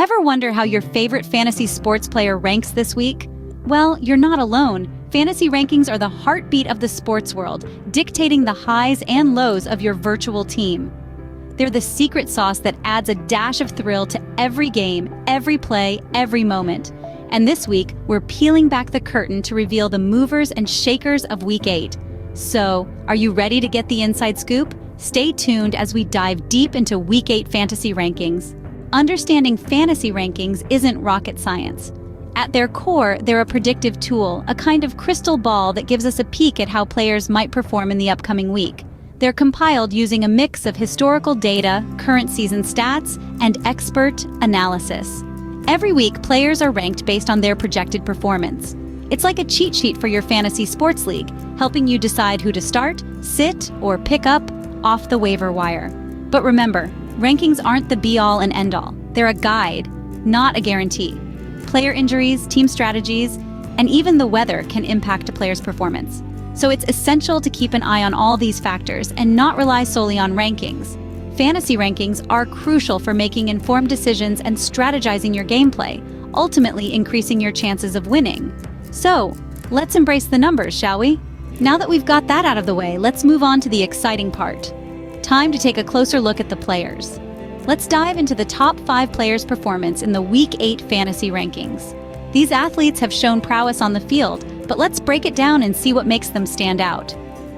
Ever wonder how your favorite fantasy sports player ranks this week? Well, you're not alone. Fantasy rankings are the heartbeat of the sports world, dictating the highs and lows of your virtual team. They're the secret sauce that adds a dash of thrill to every game, every play, every moment. And this week, we're peeling back the curtain to reveal the movers and shakers of Week 8. So, are you ready to get the inside scoop? Stay tuned as we dive deep into Week 8 fantasy rankings. Understanding fantasy rankings isn't rocket science. At their core, they're a predictive tool, a kind of crystal ball that gives us a peek at how players might perform in the upcoming week. They're compiled using a mix of historical data, current season stats, and expert analysis. Every week, players are ranked based on their projected performance. It's like a cheat sheet for your fantasy sports league, helping you decide who to start, sit, or pick up off the waiver wire. But remember, rankings aren't the be-all and end-all. They're a guide, not a guarantee. Player injuries, team strategies, and even the weather can impact a player's performance. So it's essential to keep an eye on all these factors and not rely solely on rankings. Fantasy rankings are crucial for making informed decisions and strategizing your gameplay, ultimately increasing your chances of winning. So, let's embrace the numbers, shall we? Now that we've got that out of the way, let's move on to the exciting part. Time to take a closer look at the players. Let's dive into the top 5 players' performance in the Week 8 fantasy rankings. These athletes have shown prowess on the field, but let's break it down and see what makes them stand out.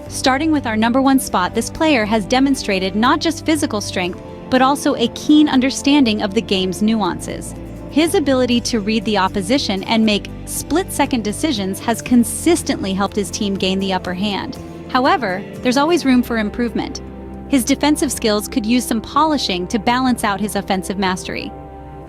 Starting with our number 1 spot, this player has demonstrated not just physical strength, but also a keen understanding of the game's nuances. His ability to read the opposition and make split-second decisions has consistently helped his team gain the upper hand. However, there's always room for improvement. His defensive skills could use some polishing to balance out his offensive mastery.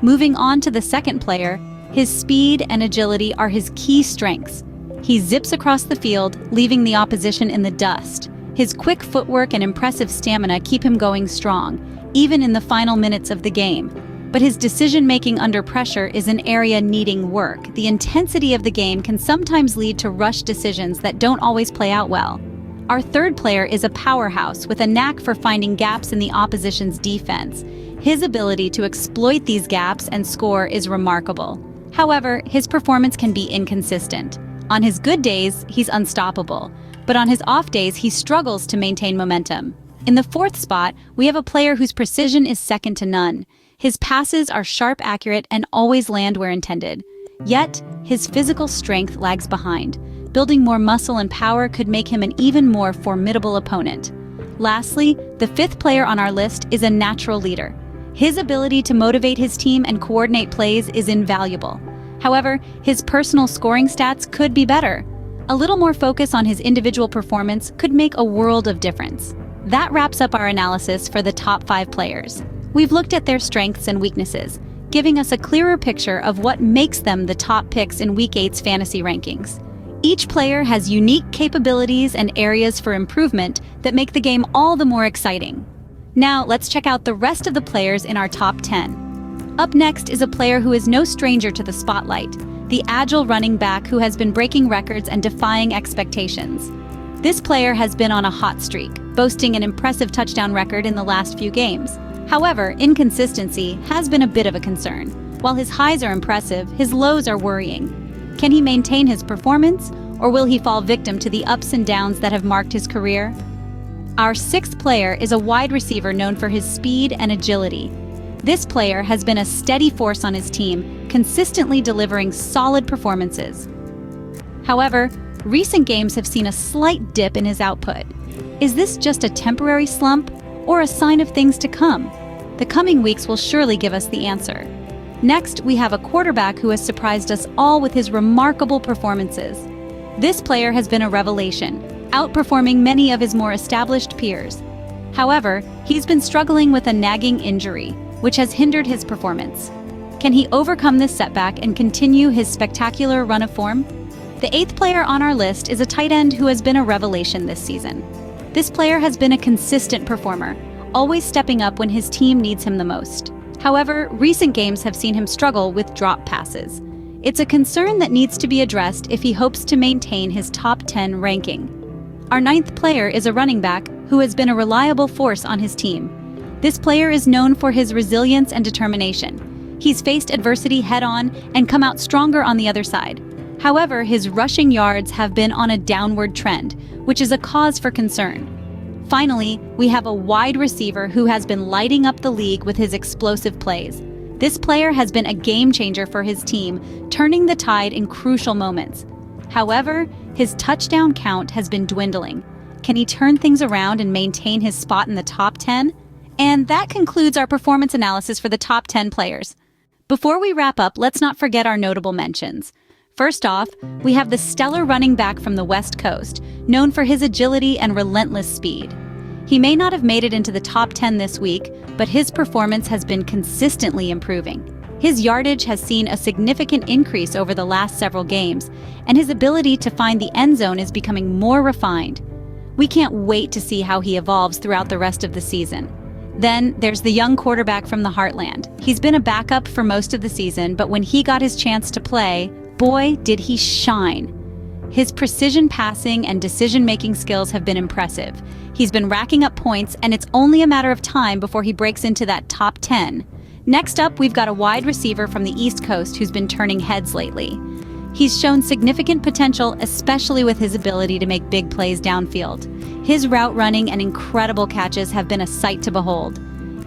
Moving on to the second player, his speed and agility are his key strengths. He zips across the field, leaving the opposition in the dust. His quick footwork and impressive stamina keep him going strong, even in the final minutes of the game. But his decision-making under pressure is an area needing work. The intensity of the game can sometimes lead to rushed decisions that don't always play out well. Our third player is a powerhouse with a knack for finding gaps in the opposition's defense. His ability to exploit these gaps and score is remarkable. However, his performance can be inconsistent. On his good days, he's unstoppable, but on his off days, he struggles to maintain momentum. In the fourth spot, we have a player whose precision is second to none. His passes are sharp, accurate, and always land where intended. Yet, his physical strength lags behind. Building more muscle and power could make him an even more formidable opponent. Lastly, the fifth player on our list is a natural leader. His ability to motivate his team and coordinate plays is invaluable. However, his personal scoring stats could be better. A little more focus on his individual performance could make a world of difference. That wraps up our analysis for the top 5 players. We've looked at their strengths and weaknesses, giving us a clearer picture of what makes them the top picks in Week 8's fantasy rankings. Each player has unique capabilities and areas for improvement that make the game all the more exciting. Now, let's check out the rest of the players in our top 10. Up next is a player who is no stranger to the spotlight, the agile running back who has been breaking records and defying expectations. This player has been on a hot streak, boasting an impressive touchdown record in the last few games. However, inconsistency has been a bit of a concern. While his highs are impressive, his lows are worrying. Can he maintain his performance, or will he fall victim to the ups and downs that have marked his career? Our sixth player is a wide receiver known for his speed and agility. This player has been a steady force on his team, consistently delivering solid performances. However, recent games have seen a slight dip in his output. Is this just a temporary slump, or a sign of things to come? The coming weeks will surely give us the answer. Next, we have a quarterback who has surprised us all with his remarkable performances. This player has been a revelation, outperforming many of his more established peers. However, he's been struggling with a nagging injury, which has hindered his performance. Can he overcome this setback and continue his spectacular run of form? The eighth player on our list is a tight end who has been a revelation this season. This player has been a consistent performer, always stepping up when his team needs him the most. However, recent games have seen him struggle with drop passes. It's a concern that needs to be addressed if he hopes to maintain his top 10 ranking. Our ninth player is a running back who has been a reliable force on his team. This player is known for his resilience and determination. He's faced adversity head-on and come out stronger on the other side. However, his rushing yards have been on a downward trend, which is a cause for concern. Finally, we have a wide receiver who has been lighting up the league with his explosive plays. This player has been a game changer for his team, turning the tide in crucial moments. However, his touchdown count has been dwindling. Can he turn things around and maintain his spot in the top 10? And that concludes our performance analysis for the top 10 players. Before we wrap up, let's not forget our notable mentions. First off, we have the stellar running back from the West Coast, known for his agility and relentless speed. He may not have made it into the top 10 this week, but his performance has been consistently improving. His yardage has seen a significant increase over the last several games, and his ability to find the end zone is becoming more refined. We can't wait to see how he evolves throughout the rest of the season. Then there's the young quarterback from the Heartland. He's been a backup for most of the season, but when he got his chance to play, boy, did he shine. His precision passing and decision-making skills have been impressive. He's been racking up points, and it's only a matter of time before he breaks into that top 10. Next up, we've got a wide receiver from the East Coast who's been turning heads lately. He's shown significant potential, especially with his ability to make big plays downfield. His route running and incredible catches have been a sight to behold.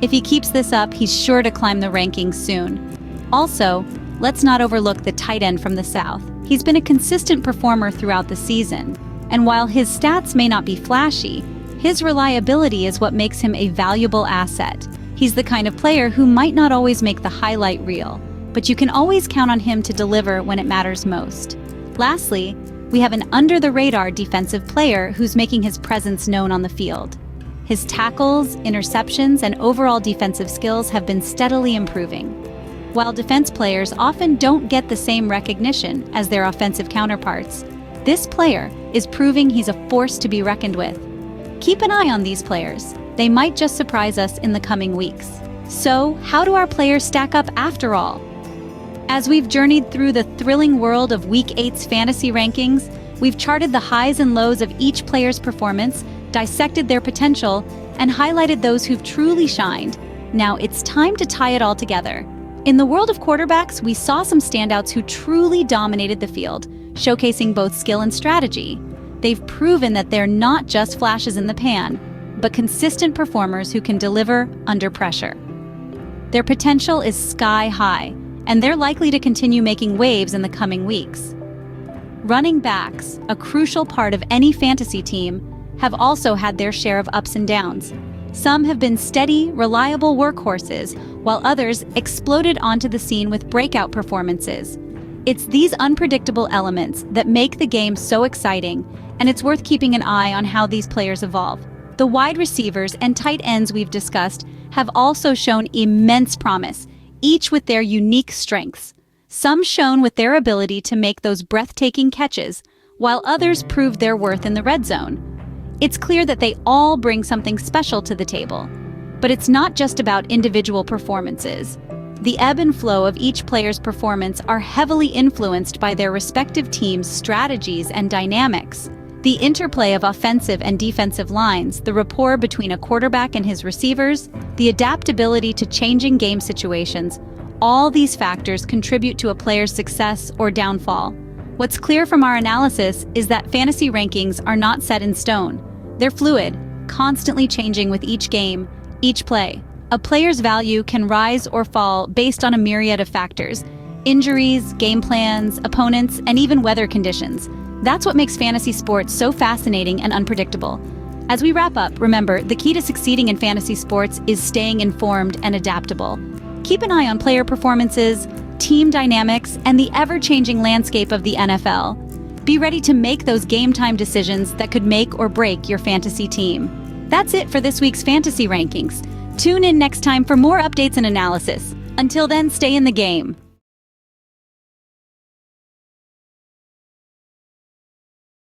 If he keeps this up, he's sure to climb the rankings soon. Also, let's not overlook the tight end from the South. He's been a consistent performer throughout the season, and while his stats may not be flashy, his reliability is what makes him a valuable asset. He's the kind of player who might not always make the highlight reel, but you can always count on him to deliver when it matters most. Lastly, we have an under-the-radar defensive player who's making his presence known on the field. His tackles, interceptions, and overall defensive skills have been steadily improving. While defense players often don't get the same recognition as their offensive counterparts, this player is proving he's a force to be reckoned with. Keep an eye on these players. They might just surprise us in the coming weeks. So, how do our players stack up after all? As we've journeyed through the thrilling world of Week 8's fantasy rankings, we've charted the highs and lows of each player's performance, dissected their potential, and highlighted those who've truly shined. Now it's time to tie it all together. In the world of quarterbacks, we saw some standouts who truly dominated the field, showcasing both skill and strategy. They've proven that they're not just flashes in the pan, but consistent performers who can deliver under pressure. Their potential is sky high, and they're likely to continue making waves in the coming weeks. Running backs, a crucial part of any fantasy team, have also had their share of ups and downs. Some have been steady, reliable workhorses, while others exploded onto the scene with breakout performances. It's these unpredictable elements that make the game so exciting, and it's worth keeping an eye on how these players evolve. The wide receivers and tight ends we've discussed have also shown immense promise, each with their unique strengths. Some shone with their ability to make those breathtaking catches, while others proved their worth in the red zone. It's clear that they all bring something special to the table. But it's not just about individual performances. The ebb and flow of each player's performance are heavily influenced by their respective teams' strategies and dynamics. The interplay of offensive and defensive lines, the rapport between a quarterback and his receivers, the adaptability to changing game situations, all these factors contribute to a player's success or downfall. What's clear from our analysis is that fantasy rankings are not set in stone. They're fluid, constantly changing with each game, each play. A player's value can rise or fall based on a myriad of factors: injuries, game plans, opponents, and even weather conditions. That's what makes fantasy sports so fascinating and unpredictable. As we wrap up, remember, the key to succeeding in fantasy sports is staying informed and adaptable. Keep an eye on player performances, team dynamics, and the ever-changing landscape of the NFL. Be ready to make those game-time decisions that could make or break your fantasy team. That's it for this week's fantasy rankings. Tune in next time for more updates and analysis. Until then, stay in the game.